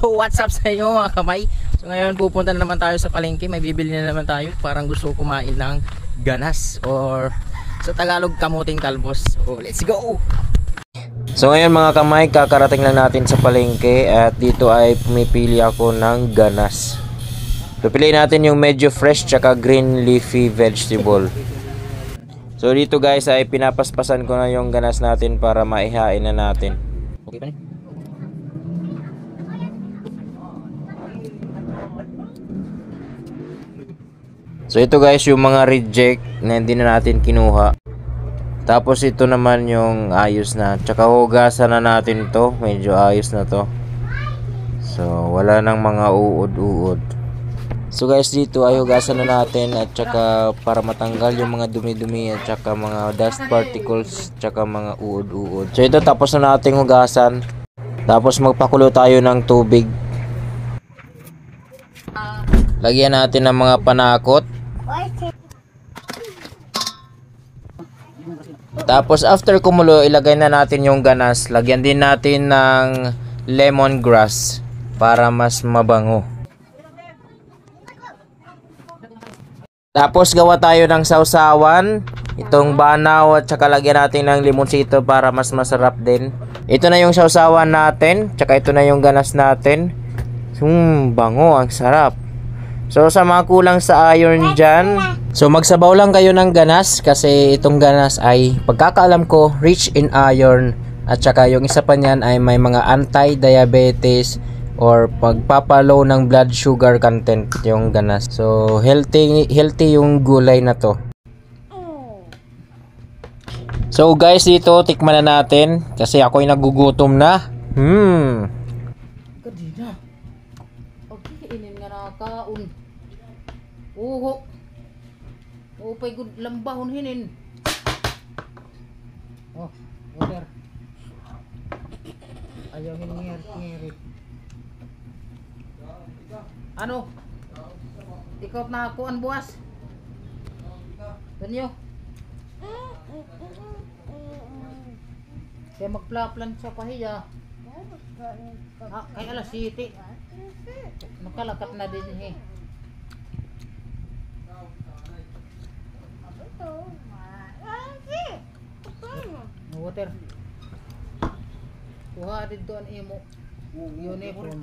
So what's up sa inyo mga kamay? So ngayon pupunta na naman tayo sa palengke. May bibili na naman tayo. Parang gusto kumain ng ganas or sa Tagalog kamuting talbos. So let's go! So ngayon mga kamay, kakarating lang natin sa palengke at dito ay pumipili ako ng ganas. Pipiliin natin yung medyo fresh tsaka green leafy vegetable. So dito guys ay pinapaspasan ko na yung ganas natin para maihain na natin. Okay pa rin? So ito guys yung mga reject na hindi na natin kinuha. Tapos ito naman yung ayos na. Tsaka hugasan na natin to. Medyo ayos na to. So wala nang mga uod-uod. So guys dito ay hugasan na natin. At tsaka para matanggal yung mga dumi-dumi. At tsaka mga dust particles. Tsaka mga uod-uod. So ito tapos na natin hugasan. Tapos magpakulo tayo ng tubig. Lagyan natin ng mga panakot. Tapos after kumulo, ilagay na natin yung ganas. Lagyan din natin ng lemongrass para mas mabango. Tapos gawa tayo ng sausawan. Itong banaw at saka lagyan natin ng limonsito para mas masarap din. Ito na yung sausawan natin. Tsaka ito na yung ganas natin. Bango, ang sarap. So sa mga kulang sa iron dyan, so magsabaw lang kayo ng ganas kasi itong ganas ay pagkakaalam ko rich in iron at saka yung isa pa niyan ay may mga anti-diabetes or pagpapalow ng blood sugar content yung ganas. So healthy yung gulay na to. So guys dito tikman na natin kasi ako'y nagugutom na. Kadina. Okay, inin nga nakaon. Uho. Upay good lambahon hinin. Oh, water. Ayaw ngir-ngir. Ano? Ikaw na ako ang buwas. Tanyo. Kaya magplaplan sa pahiya. Kaya alas 7. Nakalakat na din eh. Water. Kuha dito ang imo. Uniform.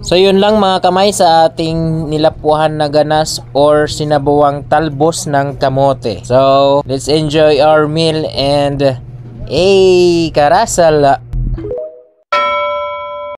So yun lang mga kamay sa ating nilapuhan na ganas or sinabuang talbos ng kamote. So let's enjoy our meal and karasal.